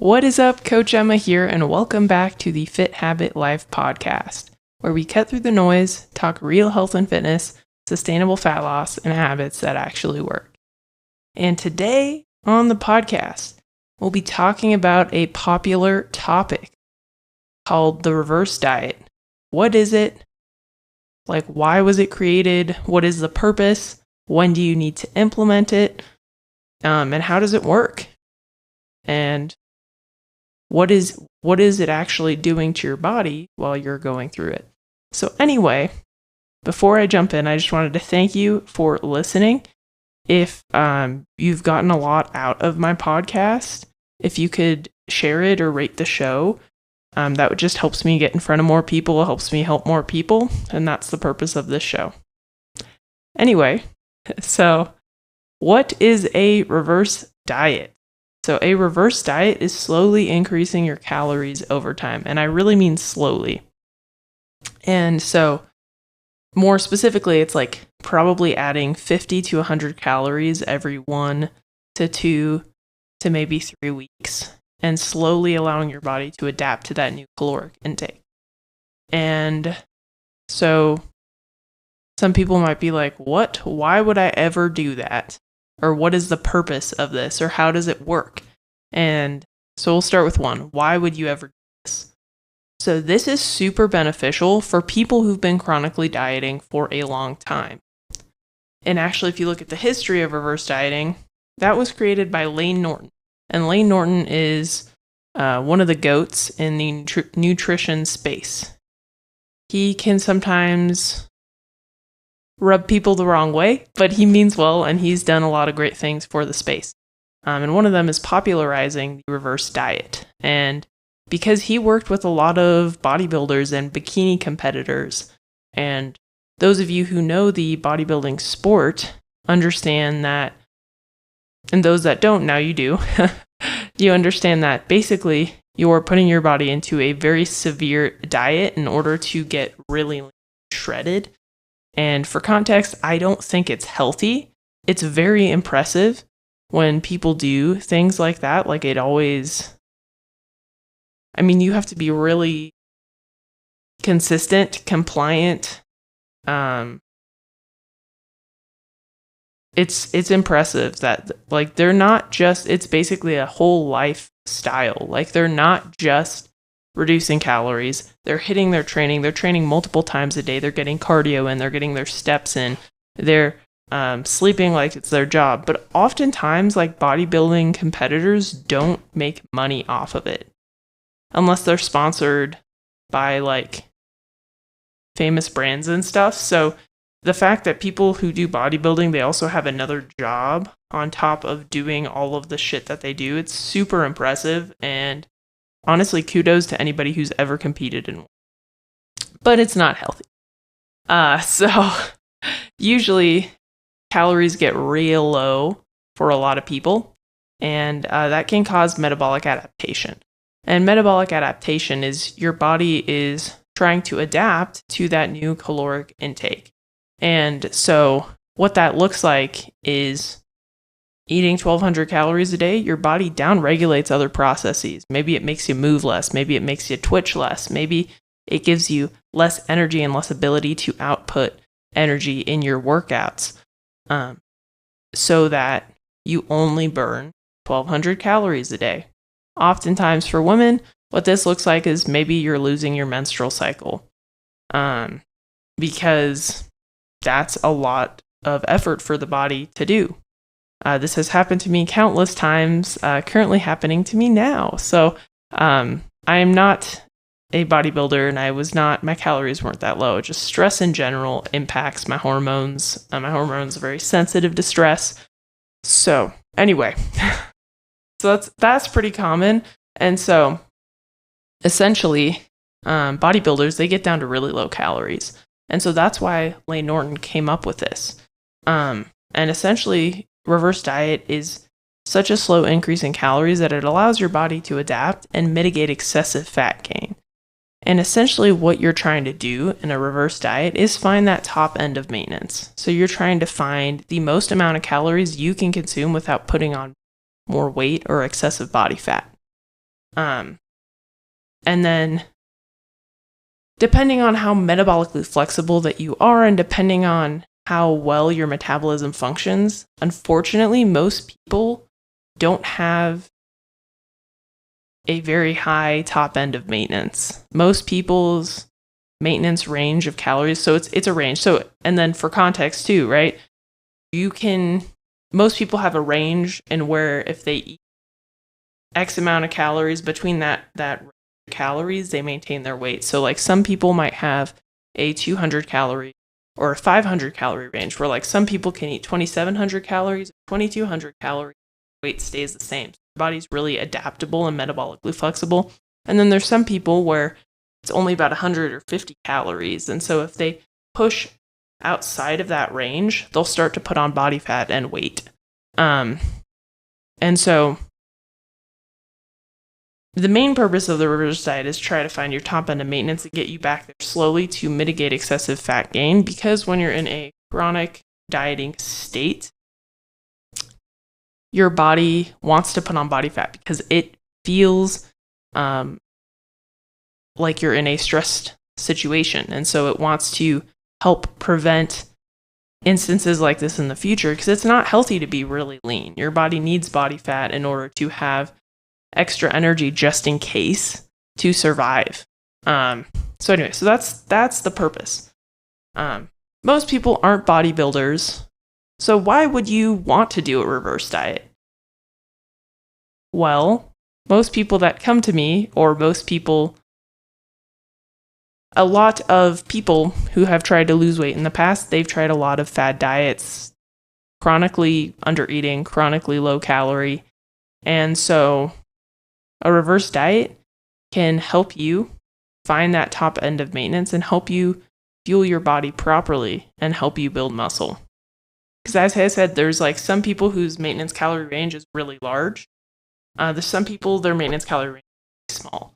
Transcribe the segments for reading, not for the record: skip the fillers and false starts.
What is up? Coach Emma here, and welcome back to the Fit Habit Life podcast, where we cut through the noise, talk real health and fitness, sustainable fat loss, and habits that actually work. And today on the podcast, we'll be talking about a popular topic called the reverse diet. What is it? Why was it created? What is the purpose? When do you need to implement it? And how does it work? And what is it actually doing to your body while you're going through it? So anyway, before I jump in, I just wanted to thank you for listening. If you've gotten a lot out of my podcast, if you could share it or rate the show, that would just helps me get in front of more people. It helps me help more people, and that's the purpose of this show. Anyway, so what is a reverse diet? So a reverse diet is slowly increasing your calories over time. And I really mean slowly. And so more specifically, it's like probably adding 50 to 100 calories every 1 to 2 to maybe 3 weeks, and slowly allowing your body to adapt to that new caloric intake. And so some people might be like, what? Why would I ever do that? Or what is the purpose of this? Or how does it work? And so we'll start with one. Why would you ever do this? So this is super beneficial for people who've been chronically dieting for a long time. And actually, if you look at the history of reverse dieting, that was created by Layne Norton. And Layne Norton is one of the goats in the nutrition space. He can sometimes rub people the wrong way, but he means well, and he's done a lot of great things for the space. And one of them is popularizing the reverse diet. And because he worked with a lot of bodybuilders and bikini competitors, and those of you who know the bodybuilding sport understand that, and those that don't, now you do, you understand that basically you're putting your body into a very severe diet in order to get really shredded. And for context, I don't think it's healthy. It's very impressive when people do things like that. Like you have to be really consistent, compliant. It's impressive that they're not just, it's basically a whole lifestyle. Like they're not just reducing calories. They're hitting their training. They're training multiple times a day. They're getting cardio in. They're getting their steps in. They're sleeping like it's their job. But oftentimes, bodybuilding competitors don't make money off of it unless they're sponsored by famous brands and stuff. So the fact that people who do bodybuilding, they also have another job on top of doing all of the shit that they do, it's super impressive. And honestly, kudos to anybody who's ever competed in one. But it's not healthy. So usually calories get real low for a lot of people, and that can cause metabolic adaptation. And metabolic adaptation is your body is trying to adapt to that new caloric intake. And so what that looks like is eating 1,200 calories a day, your body downregulates other processes. Maybe it makes you move less. Maybe it makes you twitch less. Maybe it gives you less energy and less ability to output energy in your workouts, so that you only burn 1,200 calories a day. Oftentimes for women, what this looks like is maybe you're losing your menstrual cycle, because that's a lot of effort for the body to do. This has happened to me countless times, currently happening to me now. So I am not a bodybuilder, and my calories weren't that low. Just stress in general impacts my hormones. My hormones are very sensitive to stress. So anyway, so that's pretty common. And so essentially, bodybuilders, they get down to really low calories. And so that's why Layne Norton came up with this. And essentially, reverse diet is such a slow increase in calories that it allows your body to adapt and mitigate excessive fat gain. And essentially what you're trying to do in a reverse diet is find that top end of maintenance. So you're trying to find the most amount of calories you can consume without putting on more weight or excessive body fat. And then depending on how metabolically flexible that you are and depending on how well your metabolism functions, unfortunately, most people don't have a very high top end of maintenance. Most people's maintenance range of calories, so it's a range. So, and then for context too, right? Most people have a range in where if they eat X amount of calories between that calories, they maintain their weight. So like some people might have a 200 calorie or a 500 calorie range where like some people can eat 2,700 calories, 2,200 calories, weight stays the same. So your body's really adaptable and metabolically flexible. And then there's some people where it's only about 100 or 50 calories. And so if they push outside of that range, they'll start to put on body fat and weight. And so the main purpose of the reverse diet is try to find your top end of maintenance and get you back there slowly to mitigate excessive fat gain, because when you're in a chronic dieting state, your body wants to put on body fat because it feels like you're in a stressed situation. And so it wants to help prevent instances like this in the future, because it's not healthy to be really lean. Your body needs body fat in order to have extra energy just in case to survive. So that's the purpose. Most people aren't bodybuilders, so why would you want to do a reverse diet? Well, most people that come to me, or a lot of people who have tried to lose weight in the past, they've tried a lot of fad diets, chronically under eating, chronically low calorie. And so a reverse diet can help you find that top end of maintenance and help you fuel your body properly and help you build muscle. Because as I said, there's like some people whose maintenance calorie range is really large. There's some people, their maintenance calorie range is small.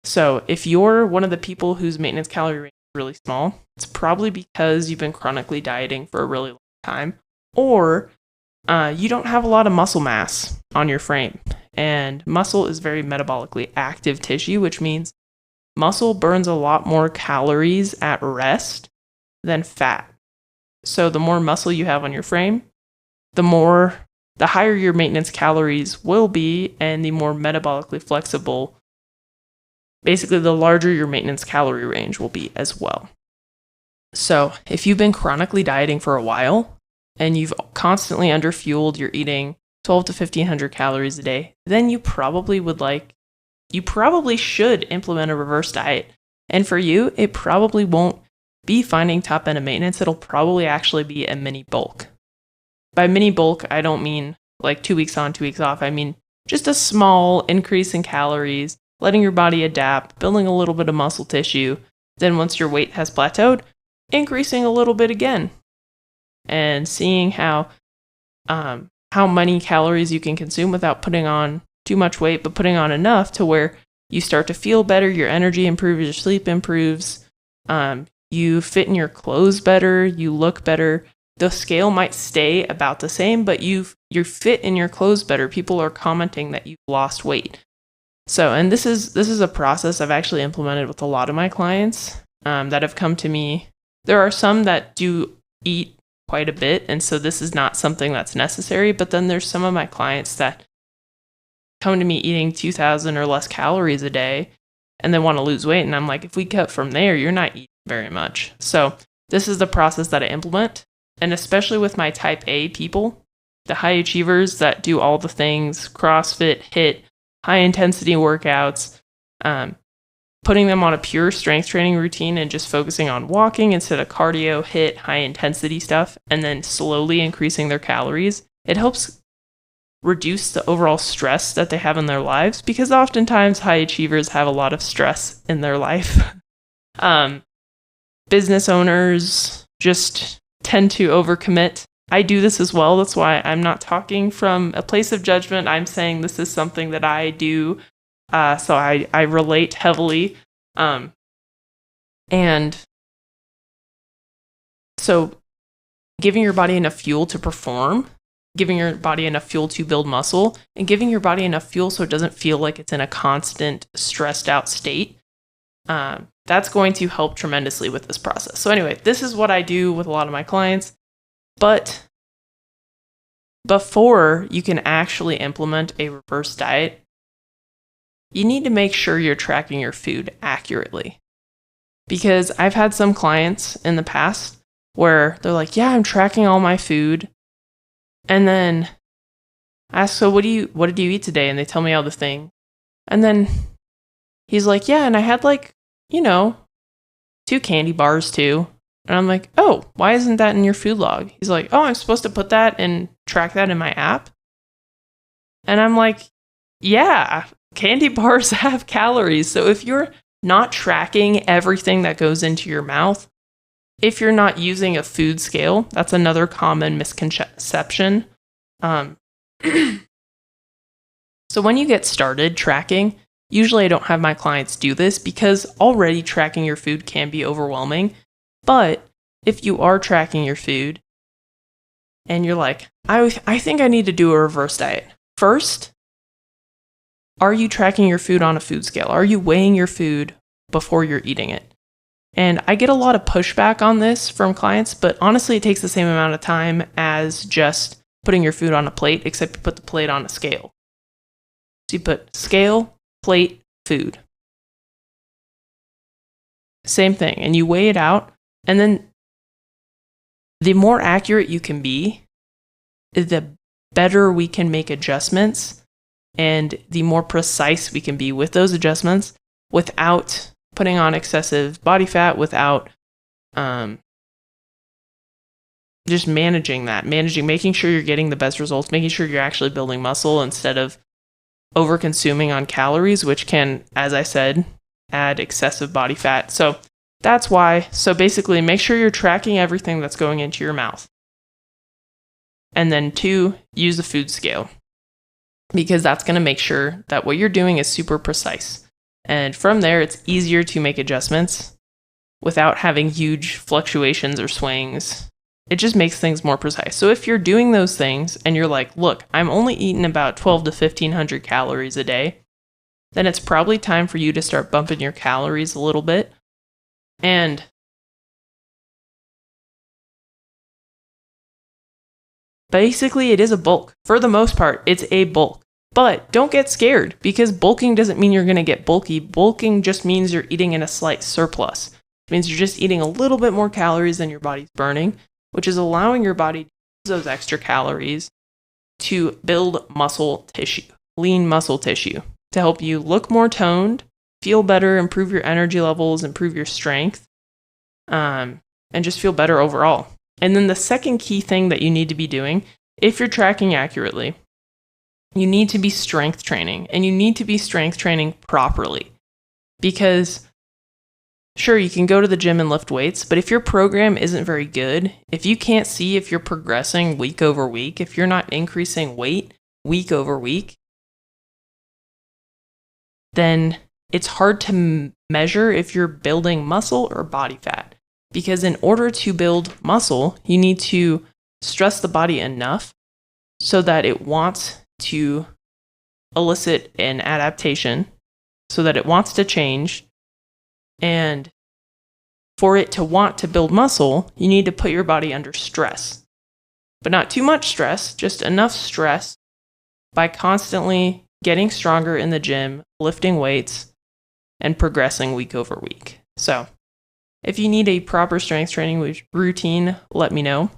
So if you're one of the people whose maintenance calorie range is really small, it's probably because you've been chronically dieting for a really long time, or you don't have a lot of muscle mass on your frame. And muscle is very metabolically active tissue, which means muscle burns a lot more calories at rest than fat. So the more muscle you have on your frame, the higher your maintenance calories will be, and the more metabolically flexible, basically the larger your maintenance calorie range will be as well. So if you've been chronically dieting for a while and you've constantly underfueled, you're eating 12 to 1,500 calories a day, then you probably should implement a reverse diet. And for you, it probably won't be finding top end of maintenance. It'll probably actually be a mini bulk. By mini bulk, I don't mean like 2 weeks on, 2 weeks off. I mean just a small increase in calories, letting your body adapt, building a little bit of muscle tissue. Then once your weight has plateaued, increasing a little bit again and seeing how many calories you can consume without putting on too much weight, but putting on enough to where you start to feel better, your energy improves, your sleep improves, you fit in your clothes better, you look better. The scale might stay about the same, but you fit in your clothes better. People are commenting that you've lost weight. So, and this is a process I've actually implemented with a lot of my clients that have come to me. There are some that do eat quite a bit, and so this is not something that's necessary, but then there's some of my clients that come to me eating 2,000 or less calories a day and they want to lose weight, and I'm like, if we cut from there, you're not eating very much. So this is the process that I implement, and especially with my type A people, the high achievers that do all the things, CrossFit, HIIT, high intensity workouts, putting them on a pure strength training routine and just focusing on walking instead of cardio, HIIT, high intensity stuff, and then slowly increasing their calories. It helps reduce the overall stress that they have in their lives, because oftentimes high achievers have a lot of stress in their life. Business owners just tend to overcommit. I do this as well. That's why I'm not talking from a place of judgment. I'm saying this is something that I do. So I relate heavily. And so giving your body enough fuel to perform giving your body enough fuel to build muscle, and giving your body enough fuel so it doesn't feel like it's in a constant stressed out state. That's going to help tremendously with this process. So anyway, this is what I do with a lot of my clients. But before you can actually implement a reverse diet, you need to make sure you're tracking your food accurately. Because I've had some clients in the past where they're like, yeah, I'm tracking all my food. And then I ask, so what did you eat today? And they tell me all the thing. And then he's like, yeah, and I had 2 candy bars too. And I'm like, oh, why isn't that in your food log? He's like, oh, I'm supposed to put that and track that in my app. And I'm like, yeah, candy bars have calories. So if you're not tracking everything that goes into your mouth, if you're not using a food scale, that's another common misconception. So when you get started tracking, usually I don't have my clients do this because already tracking your food can be overwhelming. But if you are tracking your food and you're like, I think I need to do a reverse diet. First, are you tracking your food on a food scale? Are you weighing your food before you're eating it? And I get a lot of pushback on this from clients, but honestly, it takes the same amount of time as just putting your food on a plate, except you put the plate on a scale. So you put scale, plate, food. Same thing. And you weigh it out. And then the more accurate you can be, the better we can make adjustments and the more precise we can be with those adjustments without putting on excessive body fat, without just making sure you're getting the best results, making sure you're actually building muscle instead of over consuming on calories, which can, as I said, add excessive body fat. So that's why. So basically, make sure you're tracking everything that's going into your mouth. And then 2, use the food scale, because that's going to make sure that what you're doing is super precise. And from there, it's easier to make adjustments without having huge fluctuations or swings. It just makes things more precise. So if you're doing those things and you're like, look, I'm only eating about 12 to 1500 calories a day, then it's probably time for you to start bumping your calories a little bit. And basically, it is a bulk. For the most part, it's a bulk. But don't get scared, because bulking doesn't mean you're going to get bulky. Bulking just means you're eating in a slight surplus. It means you're just eating a little bit more calories than your body's burning, which is allowing your body to use those extra calories to build muscle tissue, lean muscle tissue, to help you look more toned, feel better, improve your energy levels, improve your strength, and just feel better overall. And then the second key thing that you need to be doing, if you're tracking accurately, you need to be strength training, and you need to be strength training properly. Because sure, you can go to the gym and lift weights, but if your program isn't very good, if you can't see if you're progressing week over week, if you're not increasing weight week over week, then it's hard to measure if you're building muscle or body fat. Because in order to build muscle, you need to stress the body enough so that it wants to elicit an adaptation, so that it wants to change. And for it to want to build muscle, you need to put your body under stress. But not too much stress, just enough stress by constantly getting stronger in the gym, lifting weights, and progressing week over week. So if you need a proper strength training routine, let me know.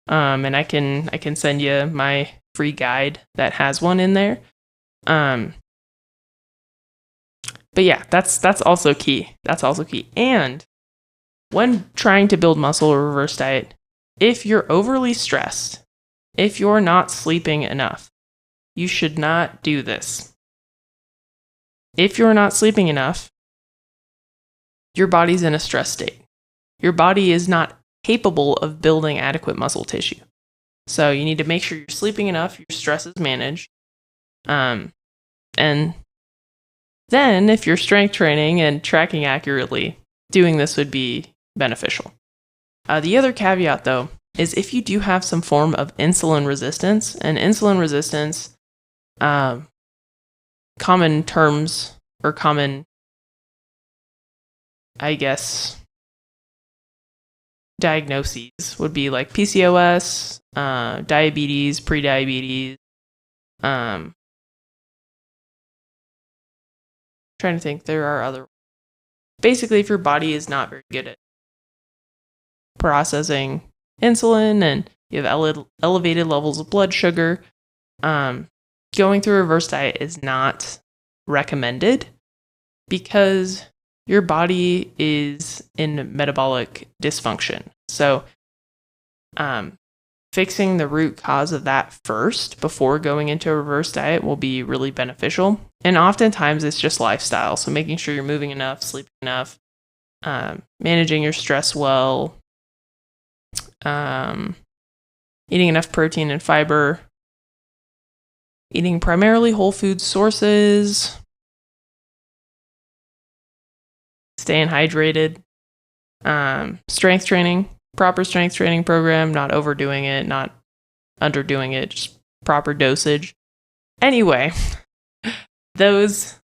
And I can send you my free guide that has one in there. But yeah, that's also key. That's also key. And when trying to build muscle or reverse diet, if you're overly stressed, if you're not sleeping enough, you should not do this. If you're not sleeping enough, your body's in a stress state. Your body is not capable of building adequate muscle tissue. So you need to make sure you're sleeping enough, your stress is managed. And then if you're strength training and tracking accurately, doing this would be beneficial. The other caveat though is if you do have some form of insulin resistance, and insulin resistance, common terms or common, I guess, diagnoses would be like PCOS, diabetes, prediabetes. Trying to think, there are other. Basically, if your body is not very good at processing insulin and you have elevated levels of blood sugar, going through a reverse diet is not recommended because your body is in metabolic dysfunction. So, fixing the root cause of that first before going into a reverse diet will be really beneficial. And oftentimes it's just lifestyle. So making sure you're moving enough, sleeping enough, managing your stress well, eating enough protein and fiber, eating primarily whole food sources, staying hydrated, strength training, proper strength training program, not overdoing it, not underdoing it, just proper dosage. Anyway, this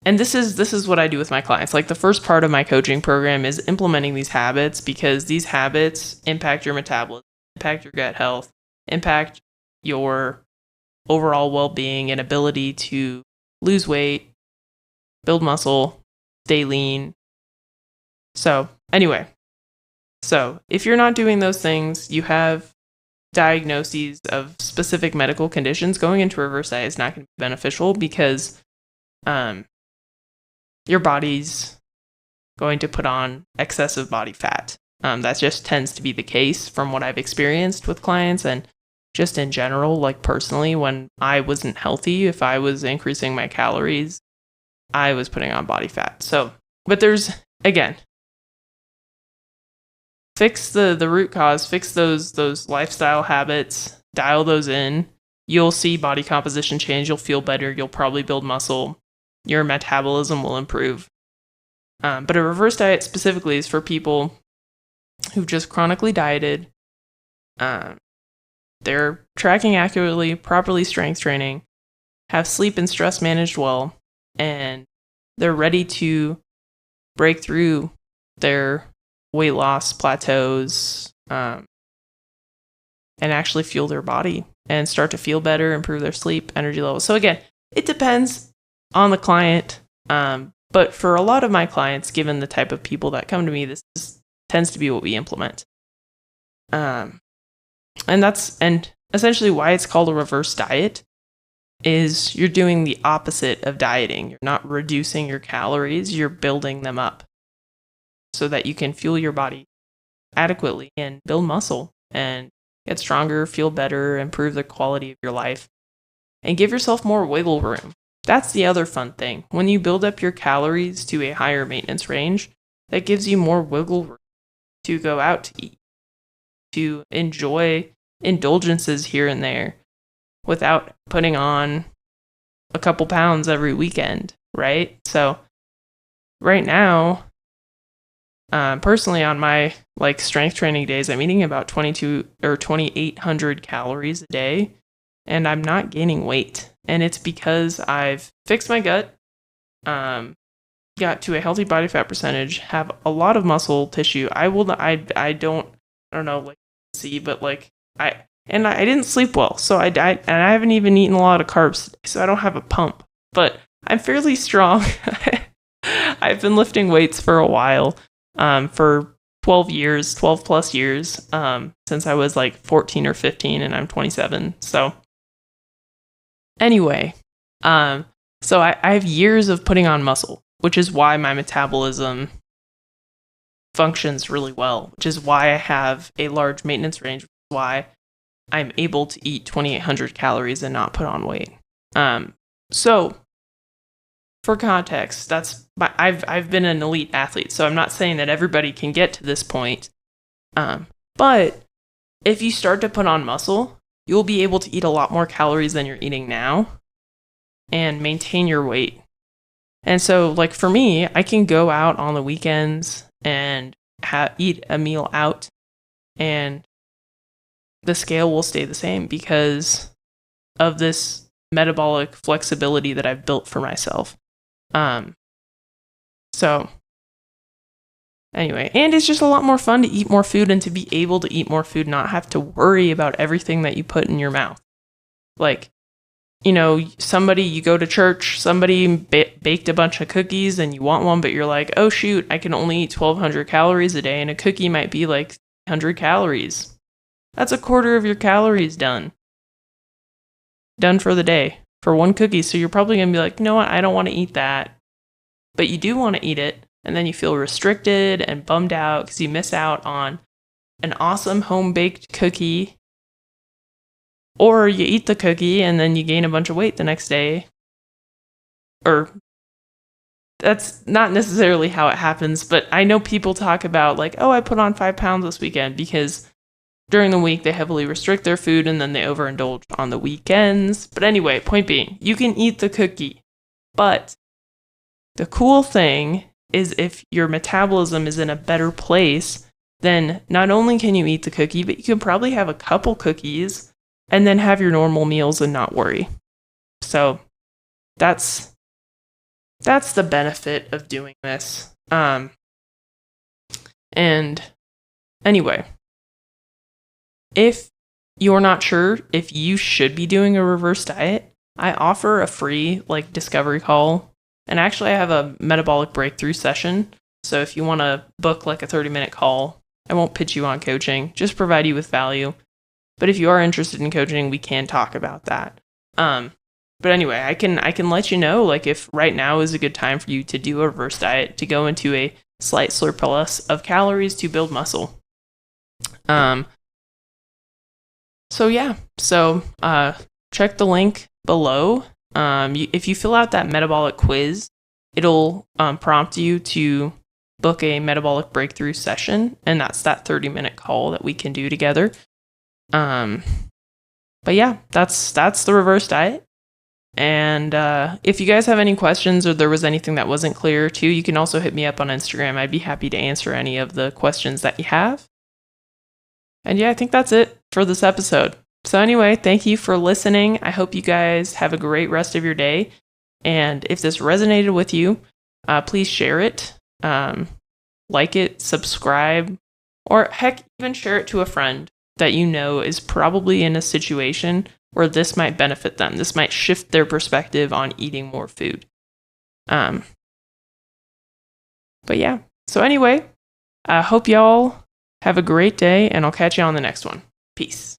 is what I do with my clients. Like the first part of my coaching program is implementing these habits because these habits impact your metabolism, impact your gut health, impact your overall well-being and ability to lose weight, build muscle, stay lean. So anyway, if you're not doing those things, you have diagnoses of specific medical conditions, going into reverse diet is not going to be beneficial because your body's going to put on excessive body fat. That just tends to be the case from what I've experienced with clients and just in general, like personally, when I wasn't healthy, if I was increasing my calories, I was putting on body fat. So, but there's, again, fix the root cause, fix those lifestyle habits, dial those in. You'll see body composition change. You'll feel better. You'll probably build muscle. Your metabolism will improve. But a reverse diet specifically is for people who've just chronically dieted. They're tracking accurately, properly strength training, have sleep and stress managed well, and they're ready to break through their weight loss plateaus and actually fuel their body and start to feel better, improve their sleep, energy levels. So again, it depends on the client. But for a lot of my clients, given the type of people that come to me, this tends to be what we implement. And essentially why it's called a reverse diet is you're doing the opposite of dieting. You're not reducing your calories, you're building them up so that you can fuel your body adequately and build muscle and get stronger, feel better, improve the quality of your life, and give yourself more wiggle room. That's the other fun thing. When you build up your calories to a higher maintenance range, that gives you more wiggle room to go out to eat, to enjoy indulgences here and there without putting on a couple pounds every weekend, right? So right now, personally on my strength training days, I'm eating about 2,800 calories a day, and I'm not gaining weight. And it's because I've fixed my gut, got to a healthy body fat percentage, have a lot of muscle tissue. I don't know, see, but I didn't sleep well, so I haven't even eaten a lot of carbs today, so I don't have a pump, but I'm fairly strong. I've been lifting weights for a while, for 12 plus years, since I was 14 or 15, and I'm 27. So anyway, so I have years of putting on muscle, which is why my metabolism functions really well, which is why I have a large maintenance range, which is why I'm able to eat 2,800 calories and not put on weight. So for context, I've been an elite athlete, so I'm not saying that everybody can get to this point. But if you start to put on muscle, you'll be able to eat a lot more calories than you're eating now and maintain your weight. And so for me, I can go out on the weekends and eat a meal out and the scale will stay the same because of this metabolic flexibility that I've built for myself. So anyway, and it's just a lot more fun to eat more food and to be able to eat more food, not have to worry about everything that you put in your mouth. Like, you go to church, somebody baked a bunch of cookies and you want one, but you're like, oh shoot, I can only eat 1,200 calories a day, and a cookie might be like 100 calories. That's a quarter of your calories done for the day for one cookie. So you're probably going to be like, you know what, I don't want to eat that. But you do want to eat it, and then you feel restricted and bummed out because you miss out on an awesome home-baked cookie. Or you eat the cookie and then you gain a bunch of weight the next day. Or that's not necessarily how it happens, but I know people talk about like, oh, I put on 5 pounds this weekend because during the week they heavily restrict their food and then they overindulge on the weekends. But anyway, point being, you can eat the cookie. But the cool thing is if your metabolism is in a better place, then not only can you eat the cookie, but you can probably have a couple cookies and then have your normal meals and not worry. So that's the benefit of doing this. And anyway, if you're not sure if you should be doing a reverse diet, I offer a free discovery call. And actually I have a metabolic breakthrough session. So if you want to book a 30-minute call, I won't pitch you on coaching, just provide you with value. But if you are interested in coaching, we can talk about that. But anyway, I can let you know if right now is a good time for you to do a reverse diet, to go into a slight surplus of calories to build muscle. So check the link below. If you fill out that metabolic quiz, it'll prompt you to book a metabolic breakthrough session, and that's that 30-minute call that we can do together. But yeah, that's the reverse diet. And if you guys have any questions or there was anything that wasn't clear too, you can also hit me up on Instagram. I'd be happy to answer any of the questions that you have. And yeah, I think that's it for this episode. So anyway, thank you for listening. I hope you guys have a great rest of your day. And if this resonated with you, please share it, like it, subscribe, or heck, even share it to a friend that you know is probably in a situation where this might benefit them. This might shift their perspective on eating more food. But yeah, so anyway, I hope y'all have a great day, and I'll catch you on the next one. Peace.